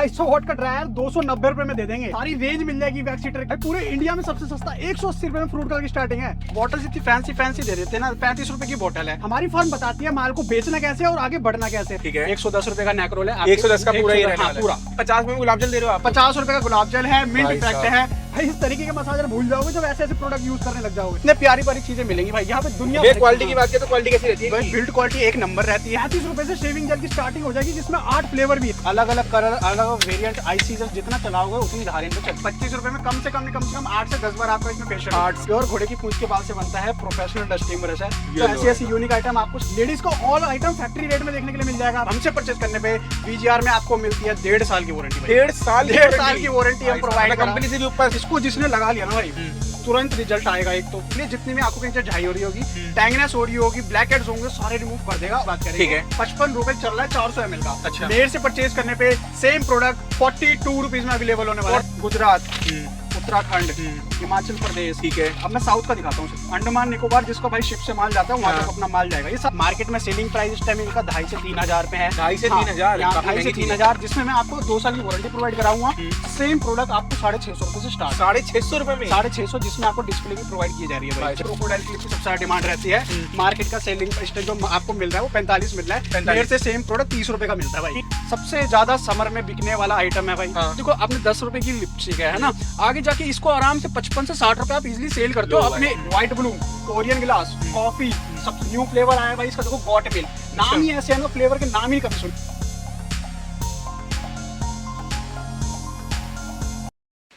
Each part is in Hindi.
250 वॉट का ड्रायर 290 रुपए में दे देंगे। सारी रेंज मिल जाएगी वैक्स हीटर की। पूरे इंडिया में सबसे सस्ता 180 रुपए में फ्रूट कलर की स्टार्टिंग है। बॉटल इतनी फैंसी दे देते हैं ना, 35 रुपए की बोतल है। हमारी फर्म बताती है माल को बेचना कैसे और आगे बढ़ना कैसे। ठीक है। 110 रुपए का नेकरोल है, 110 का पूरा ही रहने वाला है। पूरा 50 में गुलाब जल दे रहे हो आप? 50 रुपए का गुलाब जल है, मिंट भाई इफेक्ट साहब। है। भाई इस तरीके के मसाजर भूल जाओगे जब ऐसे प्रोडक्ट यूज करने लग जाओगे। इतने प्यारी चीजें मिलेंगी भाई यहाँ पे दुनिया ये भर क्वालिटी की बात करें तो क्वालिटी कैसी रहती है? भाई बिल्ड क्वालिटी एक नंबर रहती है। 30 रुपए से शेविंग जेल की स्टार्टिंग हो जाएगी, जिसमें 8 फ्लेवर भी, अलग अलग कलर, अलग अलग वेरिएंट। आई सीजन जितना चलाओगे उतनी धारे पे चल। 25 रुपए में कम से कम 8 से 10 बार आपका इसमें फेशियल। 8 प्योर घोड़े की पूंछ के बाल से बनता है, प्रोफेशनल डस्टिंग ब्रश है। तो ऐसी यूनिक आइटम आपको लेडीज को ऑल आइटम फैक्ट्री रेट में देखने के लिए मिल जाएगा। हमसे परचेज करने पे VGR में आपको मिलती है 1.5 साल की वारंटी। 1.5 साल की वारंटी हम प्रोवाइड कंपनी से भी ऊपर। इसको जिसने लगा लिया ना भाई, तुरंत रिजल्ट आएगा। एक तो ये जितनी भी आंखों के नीचे झाई हो रही होगी, टैंगनेस हो रही होगी, ब्लैक हेड्स होंगे, सारे रिमूव कर देगा। बात करेंगे, ठीक है। 55 रुपए चल रहा है 400 ml का। अच्छा। मेरे से परचेज करने पे सेम प्रोडक्ट 42 रुपीज में अवेलेबल होने वाला है। गुजरात, उत्तराखंड, हिमाचल प्रदेश। ठीक है। अब मैं साउथ का दिखाता हूँ। अंडमान निकोबार जिसको भाई शिप से माल जाता है वहाँ तक अपना माल जाएगा। ये सब मार्केट में सेलिंग प्राइस इस टाइम इनका 2.5 से 3,000 पे है। 2.5 से 3,000, 2.5 से 3,000, जिसमें मैं आपको 2 साल की वारंटी प्रोवाइड कराऊंगा। सेम प्रोडक्ट आपको 650 रुपए से स्टार्ट। 650 रुपए में? 650, जिसमें आपको डिस्प्ले भी प्रोवाइड की जा रही है। क्रोकोडाइल क्लिप की सबसे ज्यादा डिमांड रहती है। मार्केट का सेलिंग प्राइस जो आपको मिल रहा है वो 45 मिल रहा है। मेरे से सेम प्रोडक्ट 30 रुपए का मिलता है भाई। सबसे ज्यादा समर में बिकने वाला आइटम है भाई। देखो आपने 10 रुपए की लिपस्टिक है ना, आगे जाके इसको आराम से 55 से 60 रुपए आप इजिली सेल करते हो। अपने white blue, Korean glass, coffee, सब न्यू फ्लेवर आया भाई इसका। देखो गॉट मिल, नाम ही ऐसे है ना, फ्लेवर के नाम ही कभी सुन।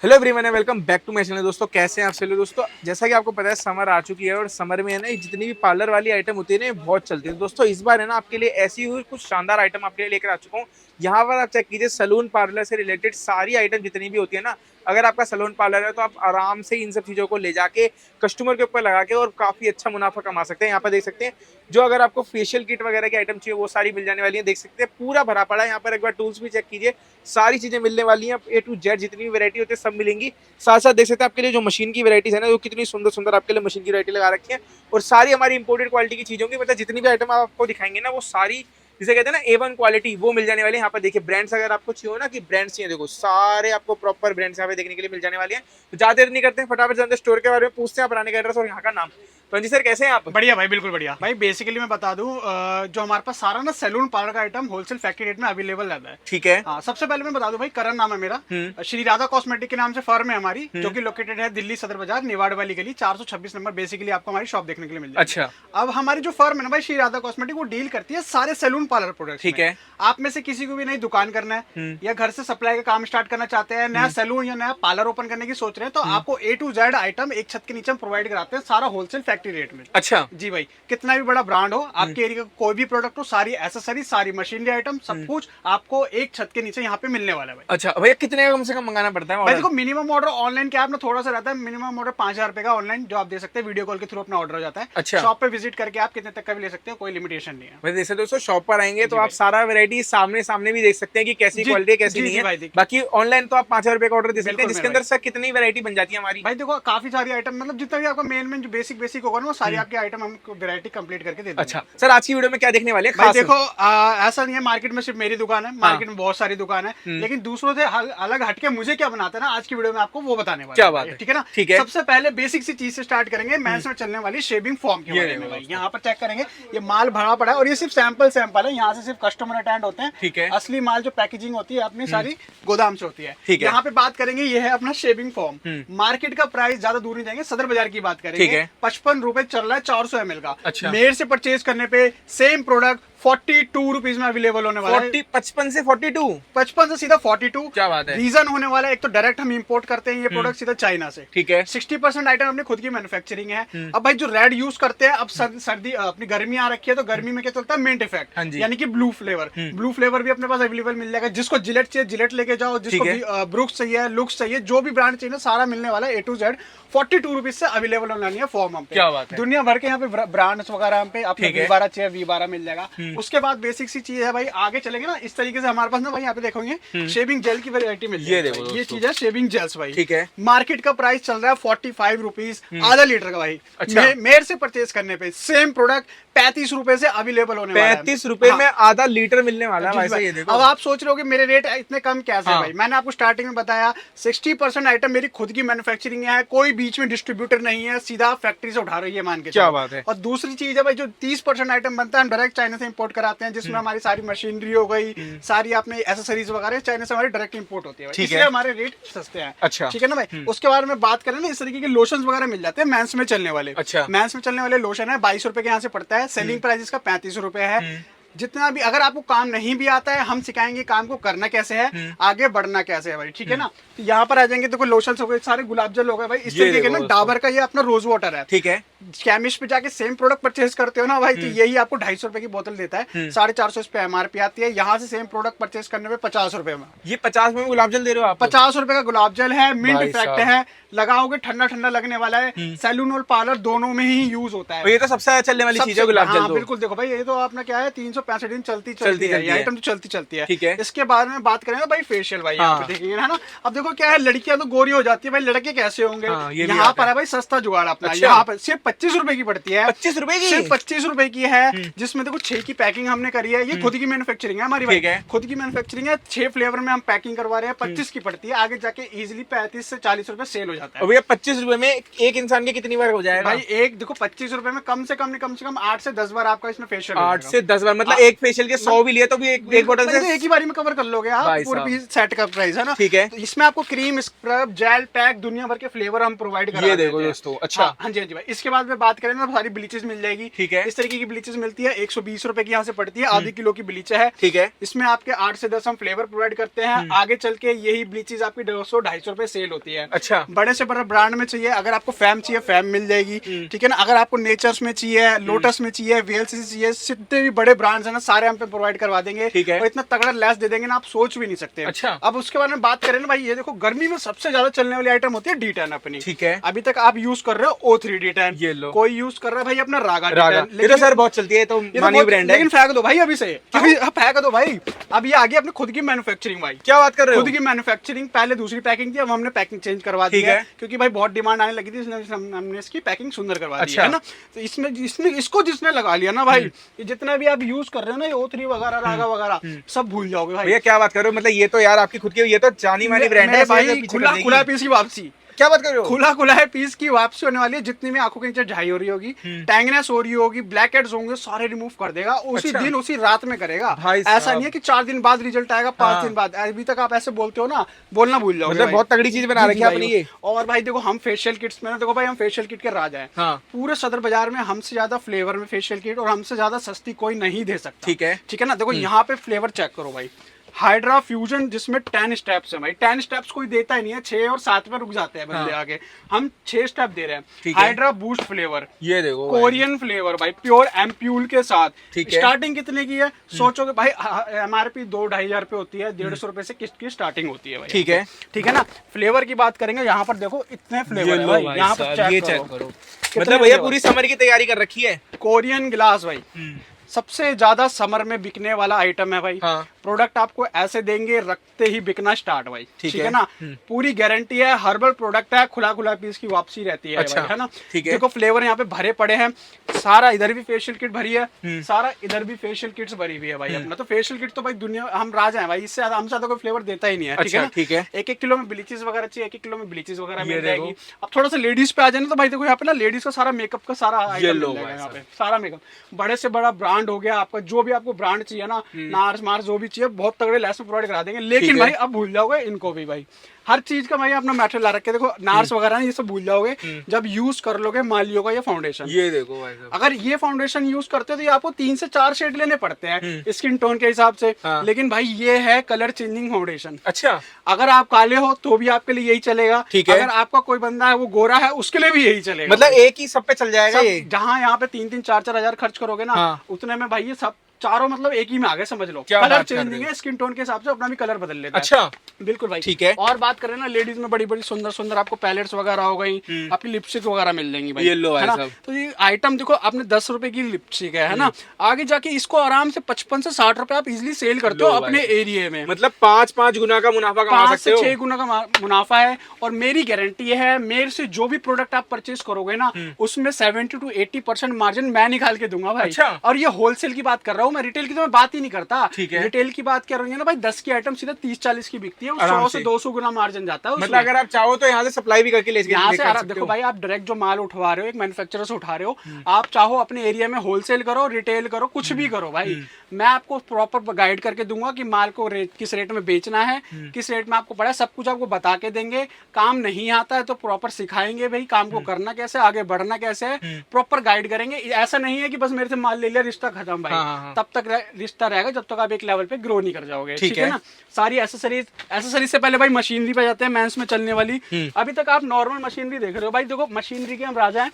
Hello everyone, welcome back to my channel. दोस्तों कैसे हैं आप सभी दोस्तों? जैसा कि आपको पता है समर आ चुकी है और समर में है ना जितनी भी पार्लर वाली आइटम होती है ना बहुत चलती है। दोस्तों इस बार है ना आपके लिए ऐसी हुई कुछ शानदार आइटम आपके लिए लेकर आ चुका हूँ। यहाँ पर आप चेक कीजिए, सैलून पार्लर से रिलेटेड सारी आइटम जितनी भी होती है ना, अगर आपका सैलून पार्लर है तो आप आराम से इन सब चीज़ों को ले जाके कस्टमर के ऊपर लगा के और काफ़ी अच्छा मुनाफा कमा सकते हैं। यहाँ पर देख सकते हैं जो अगर आपको फेशियल किट वगैरह की आइटम चाहिए वो सारी मिल जाने वाली है। देख सकते हैं पूरा भरा पड़ा है यहाँ पर। एक बार टूल्स भी चेक कीजिए, सारी चीज़ें मिलने वाली हैं। A to Z जितनी भी वैरायटी होती है सब मिलेंगी। साथ साथ देख सकते हैं आपके लिए जो मशीन की वैरायटीज है ना, वो कितनी सुंदर सुंदर आपके लिए मशीन की वैरायटी लगा रखी है। और सारी हमारी इंपोर्टेड क्वालिटी की चीज़ों की, मतलब जितनी भी आइटम आपको दिखाएंगे ना वो सारी जिसे कहते हैं ना A1 क्वालिटी वो मिल जाने वाली है। यहाँ पर देखिए ब्रांड्स अगर आपको चाहिए हो ना कि ब्रांड्स चाहिए, देखो सारे आपको प्रॉपर ब्रांड्स यहाँ पे देखने के लिए मिल जाने वाले हैं। तो ज़्यादा देर नहीं करते हैं, फटाफट जानते स्टोर के बारे में, पूछते हैं पुराने का एड्रेस और यहाँ का नाम। तो जी सर कैसे हैं आप? बढ़िया भाई, बिल्कुल बढ़िया भाई। बेसिकली मैं बता दूं, जो हमारे पास सारा ना सैलून पार्लर का आइटम होलसेल फैक्ट्री रेट में अवेलेबल रहता है। ठीक है। हाँ, सबसे पहले मैं बता दूं भाई, करण नाम है मेरा। श्री राधा कॉस्मेटिक के नाम से फर्म है हमारी, जो कि लोकेटेड है दिल्ली सदर बाजार, निवाड़ वाली गली, 426 नंबर। बेसिकली आपको हमारी शॉप देखने के लिए मिल जाएगी। अच्छा। अब हमारी जो फर्म है ना भाई, श्री राधा कॉस्मेटिक, वो डील करती है सारे सैलून पार्लर प्रोडक्ट। ठीक है। आप में से किसी को भी नई दुकान करना है या घर से सप्लाई का काम स्टार्ट करना चाहते हैं, नया सैलून या नया पार्लर ओपन करने की सोच रहे हैं, तो आपको A to Z आइटम एक छत के नीचे हम प्रोवाइड कराते हैं, सारा होलसेल फैक्ट्री रेट में। अच्छा जी भाई, कितना भी बड़ा ब्रांड हो, आपके एरिया का कोई भी प्रोडक्ट हो, सारी एसेसरी, सारी मशीनरी आइटम, सब कुछ आपको एक छत के नीचे यहाँ पे मिलने वाला है भाई। अच्छा भैया, कितने का कम से कम मंगाना पड़ता है? भाई देखो, मिनिमम ऑर्डर ऑनलाइन क्या अपना थोड़ा सा रहता है। मिनिमम ऑर्डर 5,000 रुपए का ऑनलाइन जो आप दे सकते हैं, वीडियो कॉल के थ्रू अपना ऑर्डर हो जाता है। अच्छा। शॉप पे विजिट करके आप कितने तक का भी ले सकते हो, कोई लिमिटेशन नहीं है भाई। जैसे दोस्तों शॉप पर आएंगे तो आप सारा वैरायटी सामने भी देख सकते हैं कि कैसी क्वालिटी कैसी नहीं है। बाकी ऑनलाइन तो आप 5,000 रुपए का ऑर्डर दे सकते हैं, जिसके अंदर सर कितनी वैरायटी बन जाती है हमारी? भाई देखो, काफी सारी आइटम, मतलब जितना भी आपका मेन जो बेसिक होगा ना, वो सारी आपकी आइटम हम वैरायटी कंप्लीट करके दे देंगे। अच्छा सर, आज की वीडियो में क्या देखने वाले हैं? भाई देखो, ऐसा नहीं है मार्केट में सिर्फ मेरी दुकान है, मार्केट में बहुत सारी दुकान है, लेकिन दूसरों से अलग हटके मुझे क्या बनाता है ना, आज की वीडियो में आपको वो बताने वाला। क्या बात है? ठीक है ना? ठीक है। सबसे पहले बेसिक सी चीज से स्टार्ट करेंगे, मेंस में चलने वाली शेविंग फॉर्म के बारे में। भाई यहाँ पर चेक करेंगे, ये माल भरा पड़ा है और ये सिर्फ सैंपल है। यहाँ से सिर्फ कस्टमर अटेंड होते हैं। ठीक है। असली माल जो पैकेजिंग होती है अपनी सारी गोदाम से होती है। ठीक है। यहाँ पे बात करेंगे, ये है अपना शेविंग फॉर्म। मार्केट का प्राइस ज्यादा दूर नहीं जाएंगे, सदर बाजार की बात करेंगे, 55 रुपए चल रहा है 400 ml का। अच्छा। मेरे से परचेज करने पे सेम प्रोडक्ट 42 रुपीज में अवेलेबल होने वाला है। 55 से 42? 55 से सीधा 42। क्या बात है? रीजन होने वाला है, एक तो डायरेक्ट हम इंपोर्ट करते हैं ये प्रोडक्ट सीधा चाइना से। ठीक है। 60% आइटम अपनी खुद की मैन्युफैक्चरिंग है। अब भाई जो रेड यूज करते हैं, अब सर्दी अपनी गर्मी आ रखी है, तो गर्मी में क्या चलता है, मिंट इफेक्ट, यानी कि ब्लू फ्लेवर। ब्लू फ्लेवर भी अपने पास अवेलेबल मिल जाएगा। जिसको जिलेट चाहिए जिलेट लेके जाओ, जिसको ब्रुक्स चाहिए, लुक्स चाहिए, जो भी ब्रांड चाहिए ना, सारा मिलने वाला है A to Z 42 रुपीज से अवेलेबल होने वाली है फॉर्म हम पे। क्या बात है? दुनिया भर के यहाँ पे ब्रांड्स वगैरह हम पे, आपको V12 चाहिए V12 मिल जाएगा। उसके बाद बेसिक सी चीज है भाई, आगे चलेंगे ना इस तरीके से हमारे पास ना भाई, यहाँ पे देखोगे शेविंग जेल की वैरायटी मिल जाएगी। ये चीज है शेविंग जेल्स भाई। ठीक है। मार्केट का प्राइस चल रहा है 45 रुपीज आधा लीटर का भाई। अच्छा। मेरे से परचेज करने पे सेम प्रोडक्ट ₹35 से अवेलेबल होने वाला है। 35 रुपए में आधा लीटर मिलने वाला है जी भाई भाई। साहब, ये देखो। अब आप सोच रहे हो कि मेरे रेट इतने कम कैसे है हाँ। भाई। मैंने आपको स्टार्टिंग में बताया 60% आइटम मेरी खुद की मैन्युफैक्चरिंग है, कोई बीच में डिस्ट्रीब्यूटर नहीं है, सीधा फैक्ट्री से उठा रही है, मान के क्या चलो। बात है। और दूसरी चीज है भाई, जो 30% आइटम बनता है हम डायरेक्ट चाइना से इंपोर्ट कराते हैं, जिसमें हमारी सारी मशीनरी हो गई, सारी आपने एसेसरीज वगैरह चाइना से हमारी डायरेक्ट इंपोर्ट होती है भाई। ठीक है। इसलिए हमारे रेट सस्ते हैं। अच्छा। ठीक है ना भाई। उसके बारे में बात करें ना, इस तरीके के लोशन वगैरह मिल जाते हैं मेंस में चलने वाले। अच्छा। मेंस में चलने वाले लोशन है 22 रुपए के यहाँ से पड़ता है, सेलिंग प्राइस इसका 35 रुपए है। जितना भी अगर आपको काम नहीं भी आता है, हम सिखाएंगे काम को करना कैसे है, आगे बढ़ना कैसे है भाई। ठीक है ना। तो यहाँ पर आ जाएंगे, देखो लोशन हो गए, सारे गुलाब जल हो गए भाई, इस तरीके के ना। डाबर का ये अपना रोज वाटर है। ठीक है। केमिस्ट पे जाके सेम प्रोडक्ट परचेज करते हो ना भाई, तो यही आपको 250 रुपए की बोतल देता है, 450 इस पे MRP आती है। यहाँ से सेम प्रोडक्ट परचेज करने पे 50 रुपए में, ये 50 में गुलाब जल दे रहे हो आप? 50 रुपए का गुलाब जल है, मिंट भाई इफेक्ट साहब। है, लगाओगे ठंडा ठंडा लगने वाला है। सैलून और पार्लर दोनों में ही यूज होता है। ये तो सबसे अच्छा चलने वाली चीज है गुलाब जल। हाँ, तो बिल्कुल। देखो भाई, ये तो अपना क्या है, 365 दिन चलती चलती है, है। ये आइटम तो चलती है। ठीक है। इसके बारे में बात करें ना भाई, फेशियल भाई यहाँ हाँ। पे देखेंगे है ना। अब देखो क्या है, लड़कियां तो गोरी हो जाती है भाई, लड़के कैसे होंगे। हाँ, ये भी यहाँ बात पर है। है भाई सस्ता जुगाड़ अपना। अच्छा। यहाँ पर सिर्फ 25 रुपए की पड़ती है। 25 रुपए की? सिर्फ 25 रुपए की है, जिसमें देखो 6 की पैकिंग हमने करी है। ये खुद की मैन्युफैक्चरिंग है हमारी भाई, ठीक है। खुद की मैन्युफैक्चरिंग है। 6 फ्लेवर में हम पैकिंग करवा रहे हैं, 25 की पड़ती है। आगे जाके इजिली 35 से 40 रुपए सेल हो जाता है। और भैया 25 रुपए में एक इंसान के कितनी बार हो जाएगा? भाई एक देखो 25 रुपए में कम से कम 8 से 10 बार आपका इसमें फेशियल 8 से 10 बार, मतलब एक फेशियल के 100 भी लिए तो भी एक बोतल भाई तो से एक ही बारी में कवर कर लोगे आप भाई पूरे साहब। पीस सेट का प्राइस है ना। ठीक है। तो इसमें आपको क्रीम, स्क्रब, जेल पैक, दुनिया भर के फ्लेवर हम प्रोवाइड करा ये देते देखो हैं। दोस्तों। अच्छा। हाँ जी भाई। इसके बाद में बात करें ना, सारी ब्लीचेस मिल जाएगी। ठीक है। इस तरीके की ब्लीचेस मिलती है, 120 रुपए की यहाँ से पड़ती है, आधी किलो की ब्लीच है। ठीक है। इसमें आपके 8 से 10 हम फ्लेवर प्रोवाइड करते हैं। आगे चल के यही ब्लीचेस आपकी 200-250 रुपए सेल होती है। अच्छा। बड़े से बड़ा ब्रांड में चाहिए, अगर आपको फैम चाहिए फैम मिल जाएगी। ठीक है ना। अगर आपको नेचर्स में चाहिए, लोटस में चाहिए, VLCC चाहिए, जितने भी बड़े ब्रांड्स है ना, सारे हम पे प्रोवाइड करवा देंगे। ठीक है। और इतना तगड़ा लेस दे देंगे ना, आप सोच भी नहीं सकते। अच्छा। अब उसके बारे में बात करें ना भाई, ये देखो गर्मी में सबसे ज्यादा चलने वाली आइटम होती है D10 अपनी। ठीक है। अभी तक आप यूज कर रहे हो O3 D10, ये लो। कोई यूज कर रहा है भाई अपना रागा रागा, D10। ये तो सर बहुत चलती है, तो ये तो मानी बहुत- ब्रांड है। लेकिन फेंक दो भाई अभी से, अभी फेंक दो भाई। अब ये आ गई अपनी खुद की मैन्युफैक्चरिंग भाई। क्या बात कर रहे हो? खुद की मैन्युफैक्चरिंग, पहले दूसरी पैकिंग थी, अब हमने पैकिंग चेंज करवा दी ठीक है, है। क्योंकि भाई बहुत डिमांड आने लगी थी, इसलिए हमने इसकी पैकिंग सुंदर करवा दी अच्छा। है ना। तो इसको जिसने लगा लिया ना भाई, ये जितना भी आप यूज कर रहे हो ना, ये O3 वगैरह, रागा वगैरह, सब भूल जाओगे भाई। भैया क्या बात कर रहे हो, मतलब ये तो यार आपकी खुद की, ये तो जानी मानी ब्रांड है भाई, खुला पीस की वापसी। क्या बात कर रहे हो? खुला है पीस की वापसी होने वाली है। जितनी भी आंखों के नीचे झाई हो रही होगी, टैंगनेस हो रही होगी, ब्लैक हेड्स होंगे, सारे रिमूव कर देगा उसी अच्छा। दिन, उसी रात में करेगा। भाई ऐसा साहब। नहीं है कि 4 दिन बाद रिजल्ट आएगा, 5 हाँ। दिन बाद। अभी तक आप ऐसे बोलते हो ना, बोलना भूल जाओगे मतलब भाई। बहुत तगड़ी चीज बना जी रखी है भाई। आपने ये। और भाई देखो, हम फेशियल किट्स में ना, देखो भाई हम फेशियल किट के राजा हैं। हाँ। पूरे सदर बाजार में हमसे ज्यादा फ्लेवर में फेशियल किट और हमसे ज्यादा सस्ती कोई नहीं दे सकता। ठीक है। ठीक है ना। देखो यहाँ पे फ्लेवर चेक करो भाई, हाइड्रा फ्यूजन, जिसमें 10 स्टेप्स है भाई। 10 स्टेप्स कोई देता ही नहीं है, 6 और 7 में रुक जाते हैं बंदे हाँ। आगे। हम 6 स्टेप दे रहे हैं। ठीक है। हाइड्रा बूस्ट फ्लेवर, ये देखो भाई। कोरियन फ्लेवर भाई, प्योर एम्प्यूल के साथ। ठीक है। स्टार्टिंग कितने की है सोचोगे भाई, MRP 2-2.5 हजार रुपए होती है, 150 रुपए से किस्त की स्टार्टिंग होती है भाई। ठीक है। ठीक है ना। फ्लेवर की बात करेंगे, यहाँ पर देखो इतने फ्लेवर है भाई, यहाँ पर ये चेक चेक करो। करो। कितने मतलब भैया flavor? पूरी समर की तैयारी कर रखी है। कोरियन गिलास भाई, सबसे ज्यादा समर में बिकने वाला आइटम है भाई। हाँ। प्रोडक्ट आपको ऐसे देंगे, रखते ही बिकना स्टार्ट भाई। ठीक है है। ना। पूरी गारंटी है, हर्बल प्रोडक्ट है, खुला पीस की वापसी रहती है अच्छा। भाई, है ना। ठीक है। देखो फ्लेवर यहाँ पे भरे पड़े हैं, सारा इधर भी फेशियल किट भरी है, सारा इधर भी फेशियल किट्स भरी हुई है भाई अपना। तो फेशियल किट तो भाई दुनिया, हम राजा हैं भाई, इससे ज्यादा हमसे ज्यादा कोई फ्लेवर देता ही नहीं है। अच्छा, ना? ठीक है। 1-1 किलो में ब्लीचेस वगैरह चाहिए, 1-1 किलो में ब्लीचेस वगैरह ये मिल देखो। जाएगी। अब थोड़ा सा लेडीज पे आ जाए ना, तो भाई देखो यहाँ पे ना लेडीज का सारा मेकअप का सारा ये आइटम लो मिल जाएगा भाई यहाँ पे, सारा मेकअप। बड़े से बड़ा ब्रांड हो गया आपका, जो भी आपको ब्रांड चाहिए ना, नार्स मार्स जो भी चाहिए, बहुत तगड़े लेस में प्रोवाइड करा देंगे। लेकिन ठीक है। भाई अब भूल जाओगे इनको भी भाई, हर चीज का भाई अपना मैटेरियल ला रखे। देखो नार्स वगैरह ये सब भूल जाओगे जब यूज कर लोगे मालियो का ये फाउंडेशन। ये देखो भाई साहब। अगर ये फाउंडेशन यूज करते हो तो ये आपको 3 से 4 शेड लेने पड़ते हैं स्किन टोन के हिसाब से। हाँ। लेकिन भाई ये है कलर चेंजिंग फाउंडेशन। अच्छा। अगर आप काले हो तो भी आपके लिए यही चलेगा। ठीक है। अगर आपका कोई बंदा है वो गोरा है, उसके लिए भी यही चलेगा। मतलब एक ही सब पे चल जाएगा ये। जहाँ यहाँ पे 3-3, 4-4 हजार खर्च करोगे ना, हाँ। उतने में भाई ये सब चारों मतलब एक ही में आ गए, समझ लो। क्या कलर बात कर रहे चेंजिंग हो? है, स्किन टोन के हिसाब से अपना भी कलर बदल लेता है। अच्छा। बिल्कुल भाई। ठीक है। और बात बात करें ना, लेडीज में बड़ी बड़ी सुंदर सुंदर आपको पैलेट्स वगैरह हो गई, आपकी लिपस्टिक वगैरह मिल जाएंगी भाई, ये लो है ना। भाई साहब। तो ये आइटम देखो, आपने 10 रुपए की लिपस्टिक है ना, आगे जाके इसको आराम से 55 से 60 रुपए आप इजिली सेल करते हो लो अपने भाई। एरिया में। मतलब 5 गुना का मुनाफा कमा 5 सकते से हो। 6 गुना का मुनाफा है। और मेरी गारंटी है, मेरे से जो भी प्रोडक्ट आप परचेज करोगे ना, उसमें 70 to 80% मार्जिन मैं निकाल के दूंगा भाई। अच्छा। और ये होलसेल की बात कर रहा हूँ मैं, रिटेल की तो मैं बात ही नहीं करता। ठीक है। रिटेल की बात कर रही है ना भाई, 10 की आइटम सीधा 30-40 की बिकती है, 100 से 200 गुना मार्जिन जाता है। मतलब अगर आप चाहो तो यहाँ से सप्लाई भी करके ले यहाँ से सकते देखो हो। भाई, आप डायरेक्ट जो माल उठवा रहे हो, एक मैन्युफैक्चरर से उठा रहे हो, आप चाहो अपने एरिया में होलसेल करो, रिटेल करो, कुछ भी करो भाई, मैं आपको प्रॉपर गाइड करके दूंगा कि माल को किस रेट में बेचना है, किस रेट में आपको पड़ा है, सब कुछ आपको बता के देंगे। काम नहीं आता है तो प्रॉपर सिखाएंगे भाई, काम को करना कैसे, आगे बढ़ना कैसे है, प्रॉपर गाइड करेंगे। ऐसा नहीं है कि बस मेरे से माल ले लिया रिश्ता खत्म भाई। हाँ। तब तक रिश्ता रहेगा जब तक आप एक लेवल पे ग्रो नहीं कर जाओगे। ठीक है ना। सारी एसेसरीज से पहले भाई मशीनरी पे जाते हैं, मेंस में चलने वाली। अभी तक आप नॉर्मल मशीनरी देख रहे हो भाई, देखो मशीनरी के हम राजा हैं,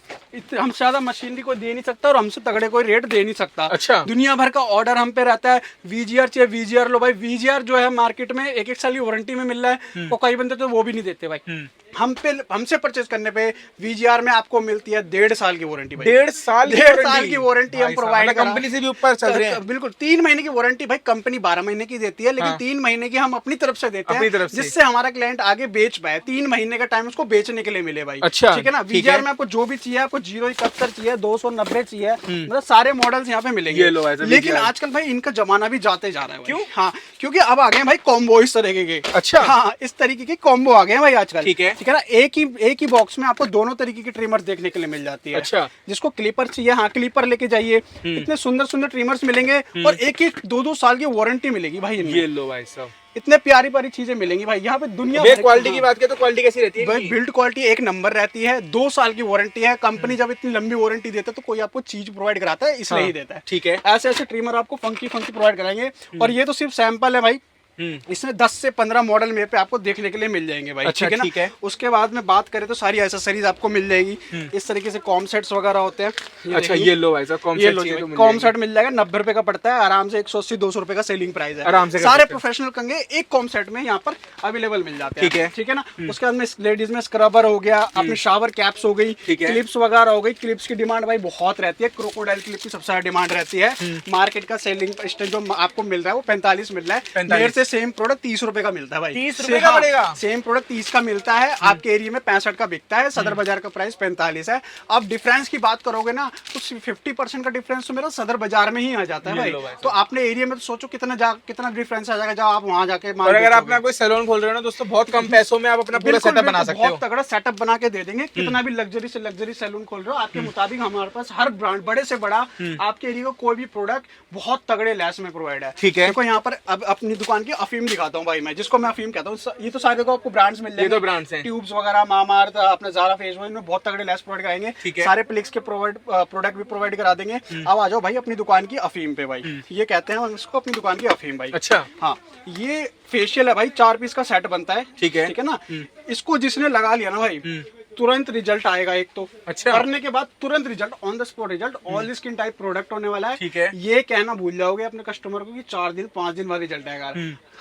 हमसे ज्यादा मशीनरी कोई दे नहीं सकता और हमसे तगड़े कोई रेट दे नहीं सकता। अच्छा। दुनिया भर का ऑर्डर हम पे रहता है। वीजीआर चाहिए, वीजीआर लो भाई। वीजीआर जो है मार्केट में 1-1 साल की वारंटी में मिल रहा है, और कई बंदे तो वो भी नहीं देते भाई। हमसे परचेज करने पे वीजीआर में आपको मिलती है 1.5 साल की वारंटी भाई। 1.5 साल की वारंटी हम प्रोवाइड कंपनी से भी ऊपर चल रहे हैं। बिल्कुल 3 महीने की वारंटी भाई, कंपनी 12 महीने की देती है, लेकिन 3 महीने की हम अपनी तरफ से देते हैं, जिससे हमारा क्लाइंट आगे बेच पाए। 3 महीने का टाइम उसको बेचने के लिए मिले भाई। अच्छा, ठीक है ना। वीजीआर में आपको जो भी चाहिए, आपको 071 चाहिए, 290 चाहिए, मतलब सारे मॉडल्स यहाँ पे मिलेंगे। लेकिन आजकल भाई इनका जमाना भी जाते जा रहा है। क्यों? हाँ, क्योंकि अब आ गए भाई कॉम्बो इस तरीके के। अच्छा। हाँ, इस तरीके के कॉम्बो आ गए हैं भाई आजकल। ठीक है ना। एक ही बॉक्स में आपको दोनों तरीके की ट्रिमर देखने के लिए मिल जाती है। अच्छा। जिसको क्लिपर चाहिए, हाँ क्लिपर लेके जाइए। इतने सुंदर सुंदर ट्रिमर्स मिलेंगे, और 1-2 साल की वारंटी मिलेगी भाई इनमें। ये लो भाई साहब, इतने प्यारी प्यारी चीजें मिलेंगी भाई यहाँ पे दुनिया। क्वालिटी की बात करें तो क्वालिटी कैसी रहती है? भाई बिल्ड क्वालिटी एक नंबर रहती है। 2 साल की वारंटी है। कंपनी जब इतनी लंबी वारंटी देता है तो कोई आपको चीज प्रोवाइड कराता है, इसलिए ही देता है। ठीक है। ऐसे ऐसे ट्रिमर आपको फंकी प्रोवाइड कराएंगे। और ये तो सिर्फ सैंपल है भाई, इसमें 10 से 15 मॉडल मेरे पे आपको देखने के लिए मिल जाएंगे भाई। अच्छा, ठीक है ना। उसके बाद में बात करें तो सारी एसेसरीज आपको मिल जाएगी। इस तरीके से कॉम सेट्स वगैरह होते हैं। अच्छा, ये लो भाई साहब, कॉम सेट मिल जाएगा। 90 रुपए का पड़ता है, आराम से 180-200 रुपए का सेलिंग प्राइस है। आराम से सारे प्रोफेशनल कंगे एक कॉम सेट में यहाँ पर अवेलेबल मिल जाते हैं। ठीक है ना। उसके बाद में लेडीज में स्क्रबर हो गया, अपने शावर कैप्स हो गई, क्लिप्स वगैरह हो गई। क्लिप्स की डिमांड भाई बहुत रहती है। क्रोकोडाइल क्लिप की सबसे ज्यादा डिमांड रहती है। मार्केट का सेलिंग प्राइस जो आपको मिल रहा है वो 45 मिल रहा है। मेरे से सेम प्रोडक्ट 30 रुपए का मिलता है भाई। 30 रुपए का पड़ेगा। सेम प्रोडक्ट 30 का मिलता है। आपके एरिया में 65 का बिकता है। सदर बाजार का प्राइस 45 है। अब डिफरेंस की बात करोगे ना तो 50% का डिफरेंस तो मेरा सदर बाजार में ही आ जाता है भाई। तो आपने एरिया में तो सोचो कितना डिफरेंस आ जाएगा जब आप वहां जाके। और अगर आप कोई सैलून खोल रहे हो ना दोस्तों, बहुत कम पैसों में आप अपना पूरा सेटअप बना सकते हो। बहुत तगड़ा सेटअप बना के दे देंगे। कितना भी लग्जरी से लग्जरी सैलून खोल रहे हो, आपके मुताबिक हमारे पास हर ब्रांड बड़े से बड़ा आपके एरिया का कोई भी प्रोडक्ट बहुत तगड़े लेस में प्रोवाइड है। ठीक है। देखो यहाँ पर अब अपनी दुकान की अफीम दिखाता हूँ भाई मैं, जिसको मैं अफीम कहता हूँ। ये तो सारे को आपको ब्रांड्स मिल जाएंगे। ये तो ब्रांड्स हैं। ट्यूब्स वगैरह, मामाअर्थ, अपना ज़ारा फेस वॉश में बहुत तगड़े लेस प्रोवाइड कराएंगे। सारे प्लिक्स के प्रोडक्ट भी प्रोवाइड करा देंगे। अब आ जाओ भाई अपनी दुकान की अफीम पे भाई। ये कहते हैं इसको अपनी दुकान की अफीम भाई। अच्छा। हाँ, ये फेशियल है भाई, 4 पीस का सेट बनता है। ठीक है ना। इसको जिसने लगा लिया ना भाई, तुरंत रिजल्ट आएगा। एक तो अच्छा, करने के बाद तुरंत result, on the spot result. All skin type product होने वाला है। ठीक है। ये कहना भूल जाओगे अपने कस्टमर को कि 4 दिन 5 दिन बाद रिजल्ट आएगा।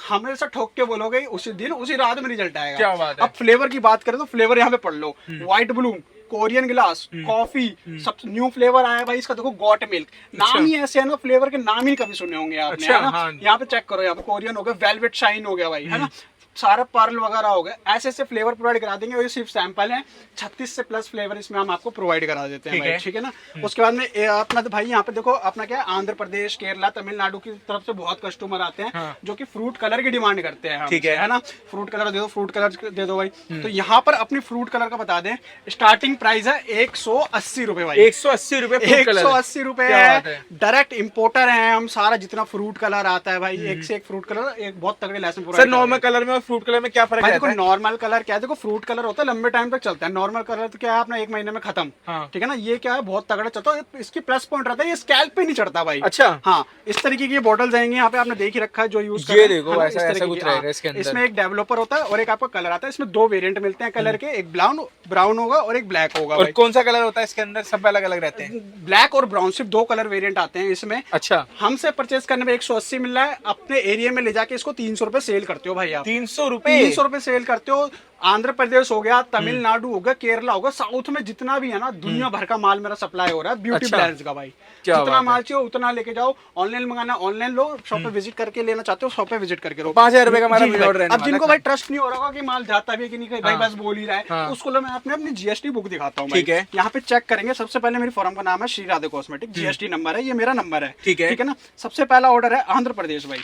हमेशा ठोक के बोलोगे उसी दिन उसी रात में रिजल्ट आएगा। क्या बात है। अब फ्लेवर की बात करें तो फ्लेवर यहाँ पे पढ़ लो। White bloom, Korean glass, coffee, सब न्यू फ्लेवर आया है भाई इसका। देखो गॉट मिल्क, नाम ही ऐसे है ना, फ्लेवर के नाम ही कभी सुने होंगे आपने। अच्छा, है ना। हाँ। यहाँ पे चेक करो, यहाँ पे कोरियन हो गया, वेलवेट शाइन हो गया भाई, है ना, सारा पर्ल वगैरह हो गया। ऐसे ऐसे फ्लेवर प्रोवाइड करा देंगे। और ये सिर्फ सैंपल है, 36 से प्लस फ्लेवर इसमें हम आपको प्रोवाइड करा देते हैं भाई। ठीक है ना। उसके बाद में अपना तो भाई यहाँ पे देखो अपना क्या है, आंध्र प्रदेश, केरला, तमिलनाडु की तरफ से बहुत कस्टमर आते हैं। हाँ। जो कि फ्रूट कलर की डिमांड करते हैं। ठीक है ना। फ्रूट कलर दे दो, फ्रूट कलर दे दो भाई। तो यहाँ पर अपनी फ्रूट कलर का बता दें, स्टार्टिंग प्राइस है 180 रुपए भाई। 180 रुपए, 180 रुपए है। डायरेक्ट इम्पोर्टर है हम। सारा जितना फ्रूट कलर आता है भाई, एक से एक फ्रूट कलर, एक बहुत तगड़े लेसन। नॉर्मल कलर में और फ्रूट कलर में क्या फर्क है? देखो नॉर्मल कलर क्या है, देखो फ्रूट कलर होता है लंबे टाइम तक चलता है। नॉर्मल कलर तो क्या है अपना 1 महीने में खत्म। हाँ। ठीक है ना। ये क्या है, बहुत तगड़ा चलता है। इसकी प्लस पॉइंट रहता है, ये स्कैल्प पे नहीं चढ़ता भाई। अच्छा। हाँ, इस तरीके की बॉटल जाएंगे यहाँ पे, आपने देख ही रखा है जो यूज कर रहे हैं। इसमें एक डेवलपर होता है और एक आपका कलर आता है। इसमें 2 वेरिएंट मिलते हैं कलर के, एक ब्राउन होगा और एक ब्लैक होगा। और कौन सा कलर होता है इसके अंदर? सब अलग अलग रहते हैं। ब्लैक और ब्राउन, सिर्फ 2 कलर वेरिएंट आते हैं इसमें। अच्छा। हमसे परचेज करने में 180 मिल रहा है। अपने एरिया में ले जाके इसको 300 रुपए सेल करते हो भाई आप। 300 रुपए 300 रुपए सेल करते हो। आंध्र प्रदेश हो गया, तमिलनाडु हो गया, केरला हो गया, साउथ में जितना भी है ना दुनिया भर का माल मेरा सप्लाई हो रहा है ब्यूटी ब्रांड्स का भाई। जितना माल चाहिए उतना लेके जाओ। ऑनलाइन मंगाना ऑनलाइन लो, शॉप पे विजिट करके लेना चाहते हो शॉप पे विजिट करके लो। 5000 रुपए का हमारा बिल ऑर्डर है। अब जिनको भाई ट्रस्ट नहीं हो रहा कि माल जाता भी है कि नहीं, भाई बस बोल ही रहा है, उसको मैं अपनी जीएसटी बुक दिखाता हूँ। ठीक है, यहाँ पे चेक करेंगे। सबसे पहले मेरी फॉर्म का नाम है Shri Radhe cosmetic, GST number है, ये मेरा नंबर है। ठीक है ना। सबसे पहला ऑर्डर है आंध्र प्रदेश भाई,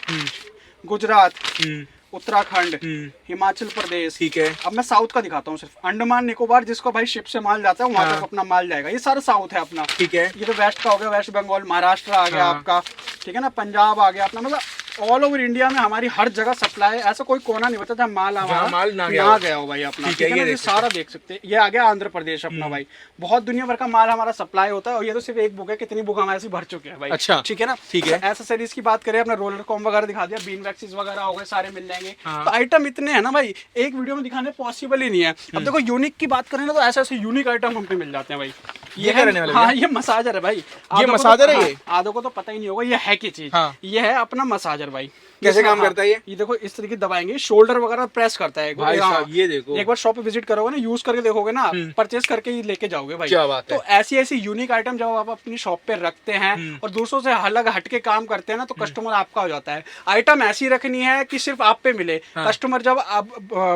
गुजरात, उत्तराखंड, हिमाचल प्रदेश। ठीक है। अब मैं साउथ का दिखाता हूँ सिर्फ। अंडमान निकोबार, जिसको भाई शिप से माल जाता है वहां तक अपना माल जाएगा। ये सारा साउथ है अपना। ठीक है। ये तो वेस्ट का हो गया, वेस्ट बंगाल, महाराष्ट्र आ गया आपका। ठीक है ना। पंजाब आ गया अपना। मतलब ऑल ओवर इंडिया में हमारी हर जगह सप्लाई है। ऐसा कोई कोना नहीं बचा जहाँ माल ना गया हो भाई अपना। ठीक है। ये सारा देख सकते हैं। ये आ गया आंध्र प्रदेश अपना भाई। बहुत दुनिया भर का माल हमारा सप्लाई होता है। और ये तो सिर्फ एक बुक है, कितनी बुक हमारे से भर चुके हैं भाई। अच्छा। ठीक है ना। ठीक है। एसेसरीज की बात करें, अपना रोलर कॉम वगैरह दिखा दिया, बीन वैक्सीज वगैरह हो गए, सारे मिल जाएंगे। तो आइटम इतने हैं ना भाई, एक वीडियो में दिखाने पॉसिबल ही नहीं है। अब देखो यूनिक की बात करें ना, तो ऐसे ऐसे यूनिक आइटम हम पे मिल जाते हैं भाई। ये है, हाँ ये मसाजर है भाई। ये मसाजर है। ये आधों को तो पता ही नहीं होगा ये है क्या चीज। ये है अपना मसाजर भाई। कैसे काम करता है ये देखो इस तरीके दबाएंगे, शोल्डर वगैरह प्रेस करता है भाई साहब। ये देखो एक बार शॉप पे विजिट करोगे ना, यूज करके देखोगे ना, परचेस करके ही लेके जाओगे भाई। क्या बात है। तो ऐसी ऐसी यूनिक आइटम जब आप अपनी शॉप पे रखते हैं और दूसरों से अलग हटके काम करते हैं ना, तो कस्टमर आपका हो जाता है। आइटम ऐसी रखनी है कि सिर्फ आप पे मिले। कस्टमर जब आप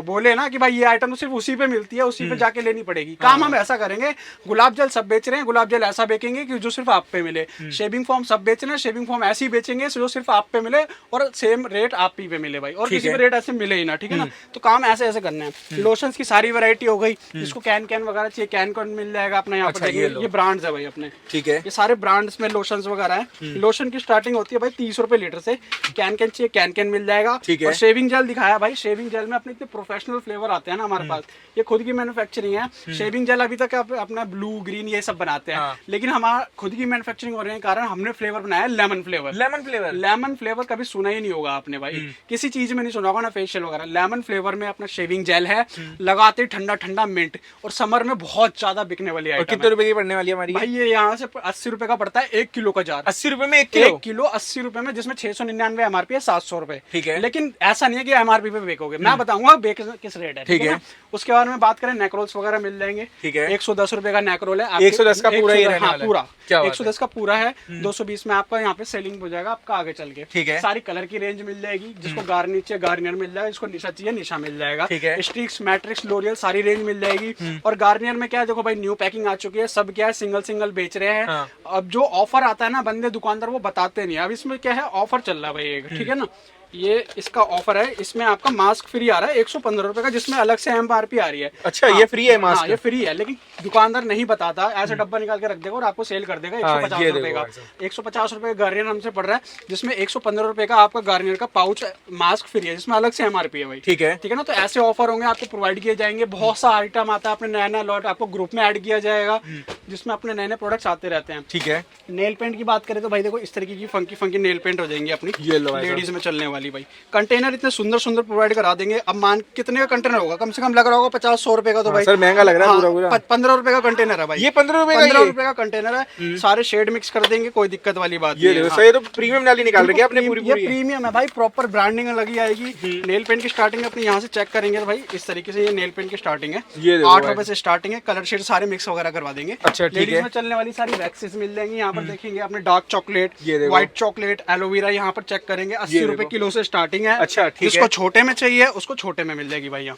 बोले ना कि भाई ये आइटम सिर्फ उसी पे मिलती है, उसी पे जाके लेनी पड़ेगी। काम हम ऐसा करेंगे, गुलाब जल सब बेच रहे हैं, गुलाब जल ऐसा बेचेंगे कि जो सिर्फ आप पे मिले। शेविंग फॉर्म सब बेच रहे हैं, शेविंग फॉर्म ऐसे ही बेचेंगे जो सिर्फ आप पे मिले और सेम रेट आप ही पे मिले भाई। और किसी पे रेट ऐसे मिले ही ना। ठीक है ना। तो काम ऐसे ऐसे करना है। लोशंस की सारी वैरायटी हो गई, जिसको कैन वगैरह चाहिए कैन मिल जाएगा अपना यहाँ पर। ये ब्रांड्स है भाई अपने। ठीक है। ये सारे ब्रांड्स में लोशंस वगैरह है। लोशन की स्टार्टिंग होती है भाई 30 रुपए लीटर से। कैन चाहिए कैन मिल जाएगा। और शेविंग जेल दिखाया भाई, शेविंग जेल में अपने इतने प्रोफेशनल फ्लेवर आते हैं ना हमारे पास। ये खुद की मैन्युफैक्चरिंग है। शेविंग जेल अभी तक अपना ब्लू ग्रीन ये सब बनाते हैं, लेकिन हमारा खुद की मैन्युफैक्चरिंग होने के कारण हमने फ्लेवर बनाया लेमन फ्लेवर। लेमन फ्लेवर कभी सुना ही नहीं होगा आपने भाई, किसी चीज में नहीं सुना होगा ना, फेशियल वगैरह। लेमन फ्लेवर में अपना शेविंग जेल है, लगाते ठंडा ठंडा मिंट। और समर में बहुत ज्यादा बिकने वाली आइटम। कितने रुपए की पड़ने वाली है हमारी भाई? ये यहाँ से 80 रुपए का पड़ता है 1 किलो का जार। 80 रुपए में 1 किलो 80 रुपए में, जिसमें 699 एमआरपी है, 700 रुपए। ठीक है। लेकिन ऐसा नहीं है कि एमआरपी पे बेचोगे, मैं बताऊंगा बेच किस रेट है। ठीक है। उसके बाद में बात करें, नेक्रोल्स वगैरह मिल जाएंगे। ठीक है। 110 रुपए का नेक्रोल है। 110 का पूरा ही रहने वाला है। पूरा 110 का पूरा है। 220 में आपका यहाँ पे सेलिंग हो जाएगा आपका आगे चल के। ठीक है। सारी कलर की रेंज मिल जाएगी, जिसको गार्नियर चाहिए गार्नियर मिल जाएगा, जिसको निशा चाहिए निशा मिल जाएगा। ठीक है। स्ट्रिक्स, मैट्रिक्स, लोरियल सारी रेंज मिल जाएगी। और गार्नियर में क्या है, देखो भाई न्यू पैकिंग आ चुकी है, सब क्या है सिंगल बेच रहे हैं। अब जो ऑफर आता है ना बंदे दुकानदार वो बताते नहीं। अब इसमें क्या है, ऑफर चल रहा है भाई एक। ठीक है ना। ये इसका ऑफर है, इसमें आपका मास्क फ्री आ रहा है 115 रुपए का, जिसमें अलग से एमआरपी आ रही है। अच्छा। ये फ्री है मास्क? हाँ, ये फ्री है, लेकिन दुकानदार नहीं बताता, ऐसे डब्बा निकाल के रख देगा और आपको सेल कर देगा 150 रुपए का। 150 रुपए का गार्नियर हमसे पड़ रहा है, जिसमें 115 रुपए का आपका गार्नियर का पाउच मास्क फ्री है, जिसमें अलग से एमआरपी है भाई। ठीक है। ठीक है ना। तो ऐसे ऑफर होंगे आपको प्रोवाइड किए जाएंगे। बहुत सा आइटम आता है, अपने नया नया लॉट आपको ग्रुप में ऐड किया जाएगा, जिसमें अपने नए नए प्रोडक्ट्स आते रहते हैं। ठीक है। नेल पेंट की बात करें तो भाई देखो इस तरीके की फंकी नेल पेंट हो जाएंगी अपनी, लेडीज में चलने वाली भाई। कंटेनर इतने सुंदर सुंदर प्रोवाइड करा देंगे। अब मान कितने का कंटेनर होगा, कम से कम लग रहा होगा 50-100 रुपए का। तो भाई सर महंगा लग रहा है। पूरा 15 रुपए का कंटेनर है भाई। ये 15 रुपए का कंटेनर है। सारे शेड मिक्स कर देंगे, कोई दिक्कत वाली बात नहीं है। ये तो प्रीमियम नाली निकाल रखी है आपने पूरी। ये प्रीमियम है भाई, प्रॉपर ब्रांडिंग लगी आएगी। नेल पेंट की स्टार्टिंग अपनी यहाँ से चेक करेंगे तो भाई इस तरीके से ये नेल पेंट की स्टार्टिंग है। 8 रुपए से स्टार्टिंग है। कलर शेड सारे मिक्स वगैरह करवा देंगे। अच्छा। लेडीज में चलने वाली सारी वैक्सेस मिल जाएंगी। यहाँ पर देखेंगे अपने dark chocolate, white chocolate, aloe vera यहाँ पर चेक करेंगे। 80 रुपए किलो से स्टार्टिंग है। अच्छा। जिसको छोटे में चाहिए उसको छोटे में मिल जाएगी भैया।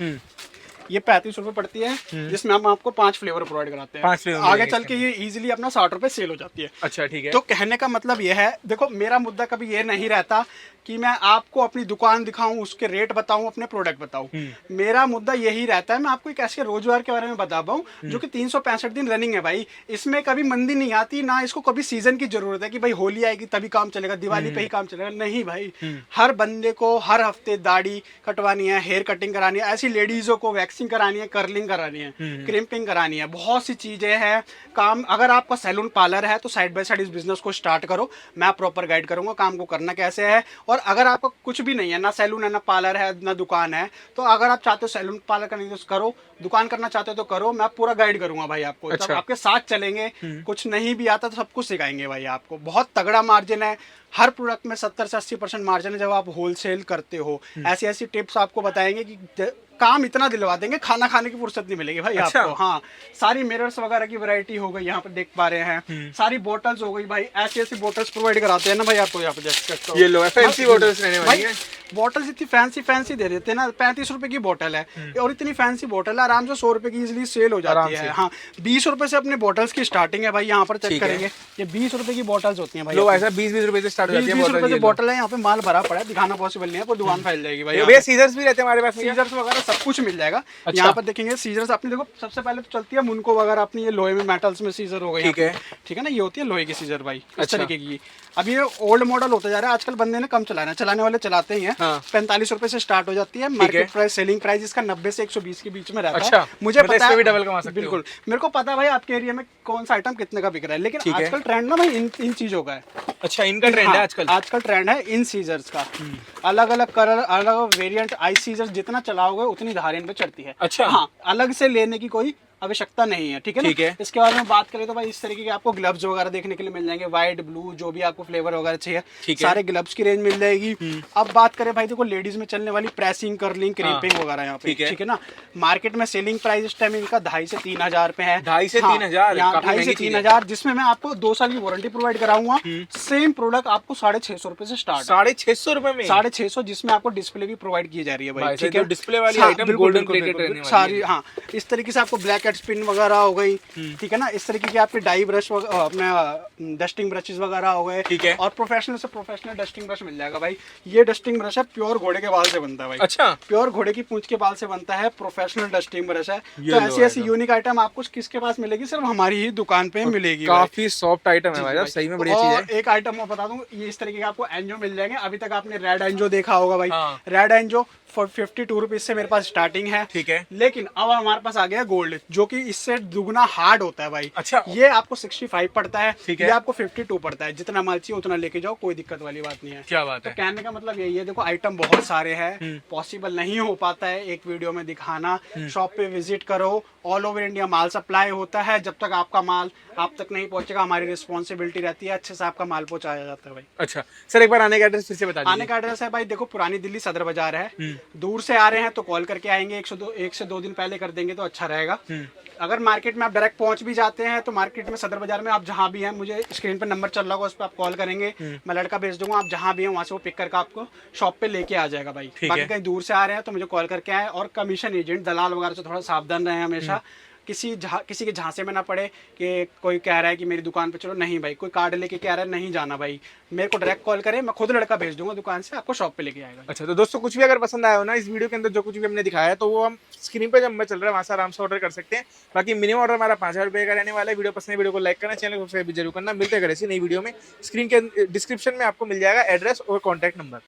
ये 35 रुपए पड़ती है, जिसमें हम आपको 5 फ्लेवर प्रोवाइड कराते हैं। 5 फ्लेवर आगे चल के ये इजीली अपना 60 रुपए सेल हो जाती है। अच्छा। ठीक है। तो कहने का मतलब ये है, देखो मेरा मुद्दा कभी ये नहीं रहता कि मैं आपको अपनी दुकान दिखाऊं, उसके रेट बताऊं, अपने प्रोडक्ट बताऊं। मेरा मुद्दा यही रहता है, मैं आपको एक ऐसे रोजगार के बारे में बता पाऊं जो कि 365 दिन रनिंग है भाई। इसमें कभी मंदी नहीं आती, ना इसको कभी सीजन की जरूरत है कि भाई होली आएगी तभी काम चलेगा, दिवाली पे ही काम चलेगा। नहीं भाई, हर बंदे को हर हफ्ते दाढ़ी कटवानी है, हेयर कटिंग करानी है, ऐसी लेडीजों को वैक्सिंग करानी है, कर्लिंग करानी है, क्रिम्पिंग करानी है, बहुत सी चीजें हैं काम। अगर आपका सैलून पार्लर है तो साइड बाय साइड इस बिजनेस को स्टार्ट करो, मैं प्रॉपर गाइड करूंगा काम को करना कैसे है। और अगर आपका कुछ भी नहीं है, ना सैलून है, ना पार्लर है, ना दुकान है, तो अगर आप चाहते हो सैलून पार्लर करने तो करो, दुकान करना चाहते हो तो करो, मैं पूरा गाइड करूंगा भाई आपको। अच्छा। आपके साथ चलेंगे, कुछ नहीं भी आता तो सब कुछ सिखाएंगे भाई आपको। बहुत तगड़ा मार्जिन है, हर प्रोडक्ट में 70 से 80% मार्जिन है जब आप होलसेल करते हो। ऐसी ऐसी टिप्स आपको बताएंगे कि काम इतना दिलवा देंगे, खाना खाने की फुर्सत नहीं मिलेगी भाई आपको। हाँ, सारी मिरर्स वगैरह की वैरायटी हो गई, यहाँ पे देख पा रहे हैं। सारी बोटल्स हो गई भाई, ऐसी ऐसी बोटल्स प्रोवाइड कराते हैं ना भाई आपको। यहाँ पे देख सकते हो, ये लो फैंसी बोटल्स रहने वाली है। बॉटल्स इतनी फैंसी दे देते हैं ना, 35 रुपए की बोतल है और इतनी फैंसी बोतल है, आराम से 100 रुपए की इजिली सेल हो जाती है। हाँ, 20 रुपए से अपने बोटल्स की स्टार्टिंग है भाई। यहाँ पर चेक करेंगे, ये 20 रुपए की बोटल्स होती हैं भाई। लो ऐसा 20-20 रुपए से स्टार्ट हो जाती है। 20 रुपए की बोतल है, यहाँ पे माल भरा पड़ा है, दिखाना पॉसिबल नहीं है, पर दुकान फैल जाएगी भाई। भैया सीजर्स भी रहते हैं हमारे पास, सीजर्स वगैरह सब कुछ मिल जाएगा। यहाँ पर देखेंगे सीजर्स, आपने देखो सबसे पहले तो चलती है मुनको वगैरह अपनी, ये लोहे में मेटल्स में सीजर हो गई। ठीक है ना, ये होती है लोहे की सीजर भाई, इस तरीके की। अब ये ओल्ड मॉडल होता जा रहा है, आजकल बंदे ने कम चलाना है, चलाने वाले चलाते ही हैं। 45 रुपए से स्टार्ट हो जाती है मार्केट प्राइस। सेलिंग प्राइस इसका 90 से 120 के बीच में रहता है। मुझे पता है, डबल कमा सकते हो। बिल्कुल मेरे को पता है भाई आपके एरिया में कौन सा आइटम कितने का बिक रहा है, लेकिन आजकल ट्रेंड ना भाई इन चीजों का है। अच्छा, इनका ट्रेंड है आजकल। आजकल ट्रेंड है इन सीजर्स का। अलग अलग कलर, अलग वेरिएंट, आई सीजर्स जितना चलाओगे उतनी धार इन पे चढ़ती है। अच्छा, हाँ, अलग से लेने की कोई आवश्यकता नहीं है। ठीक है ना। इसके बारे में बात करें तो भाई इस तरीके के आपको ग्लव्स वगैरह देखने के लिए मिल जाएंगे, व्हाइट ब्लू जो भी आपको फ्लेवर वगैरह चाहिए, सारे ग्लव्स की रेंज मिल जाएगी। अब बात करें भाई, देखो लेडीज में चलने वाली प्रेसिंग, कर्लिंग, क्रीपिंग वगैरह यहाँ पे। ठीक है ना। मार्केट में सेलिंग प्राइस इस टाइम इनका 2.5 से 3 हजार पे है। 2.5 से 3 हजार, 2.5 से 3 हजार, जिसमें मैं आपको 2 साल की वारंटी प्रोवाइड कराऊंगा। सेम प्रोडक्ट आपको 650 रुपए से स्टार्ट। 650 रुपए में 650, जिसमें आपको डिस्प्ले भी प्रोवाइड की जा रही है भाई। ठीक है, डिस्प्ले वाली आइटम गोल्डन प्लेटेड रहने वाली है सारी। हाँ, इस तरीके से आपको ब्लैक हेड स्पिन वगैरह हो गई। ठीक है ना। इस तरीके के आपके डाई ब्रश, अपने डस्टिंग ब्रशेस वगैरह हो गए। ठीक है। और प्रोफेशनल से प्रोफेशनल डस्टिंग ब्रश मिल जाएगा भाई। ये डस्टिंग ब्रश है, प्योर घोड़े के बाल से बनता है भाई। अच्छा, प्योर घोड़े की पूंछ के बाल से बनता है, प्रोफेशनल डस्टिंग ब्रश है। तो ऐसी ऐसी यूनिक आइटम आपको किसके पास मिलेगी? सिर्फ हमारी ही दुकान पे मिलेगी। काफी सॉफ्ट आइटम है भाई, सही में बढ़िया चीज है। एक आइटम मैं बता दूं, ये इस तरीके के आपको एंजो मिल जाएंगे। अभी तक आपने रेड एंजो देखा होगा भाई। रेड एंजो 52 रुपीज से मेरे पास स्टार्टिंग है। ठीक है। लेकिन अब हमारे पास आ गया गोल्ड, जो कि इससे दुगना हार्ड होता है भाई। अच्छा, ये आपको 65 पड़ता है। ठीक है। ये आपको 52 पड़ता है। जितना माल चाहिए उतना लेके जाओ, कोई दिक्कत वाली बात नहीं है। क्या बात है। तो कहने का मतलब यही है, देखो आइटम बहुत सारे हैं, पॉसिबल नहीं हो पाता है एक वीडियो में दिखाना। शॉप पे विजिट करो, ऑल ओवर इंडिया माल सप्लाई होता है। जब तक आपका माल आप तक नहीं पहुंचेगा, हमारी रिस्पॉन्सिबिलिटी रहती है, अच्छे से आपका माल पहुंचाया जाता है भाई। अच्छा सर, एक बार आने का एड्रेस फिर से बता दीजिए। आने का एड्रेस है भाई, देखो पुरानी दिल्ली सदर बाजार है। दूर से आ रहे हैं तो कॉल करके आएंगे, 1 से 2 दिन पहले कर देंगे तो अच्छा रहेगा। अगर मार्केट में आप डायरेक्ट पहुंच भी जाते हैं तो मार्केट में सदर बाजार में आप जहां भी हैं, मुझे स्क्रीन पर नंबर चल रहा होगा, उस पर आप कॉल करेंगे, मैं लड़का भेज दूंगा। आप जहां भी हैं वहां से वो पिक करके आपको शॉप पे लेके आ जाएगा भाई। बाकी कहीं दूर से आ रहे हैं तो मुझे कॉल करके आए। और कमीशन एजेंट, दलाल वगैरह से थोड़ा सावधान रहे हमेशा। किसी के झांसे में ना पड़े कि कोई कह रहा है कि मेरी दुकान पे चलो, नहीं भाई। कोई कार्ड लेके कह रहा है, नहीं जाना भाई। मेरे को डायरेक्ट कॉल करें, मैं खुद लड़का भेज दूंगा दुकान से, आपको शॉप पे लेके आएगा। अच्छा, तो दोस्तों कुछ भी अगर पसंद आया हो ना इस वीडियो के अंदर, जो कुछ भी हमने दिखाया है, तो वो हम स्क्रीन पे जब नंबर चल रहा है वहां से आराम से ऑर्डर कर सकते हैं। बाकी मिनिमम ऑर्डर हमारा 5000 रुपये का रहने वाला है। वीडियो पसंद है, वीडियो को लाइक करना, चैनल को सब्सक्राइब जरूर करना। मिलते हैं ऐसी नई वीडियो में। स्क्रीन के डिस्क्रिप्शन में आपको मिल जाएगा एड्रेस और कॉन्टैक्ट नंबर।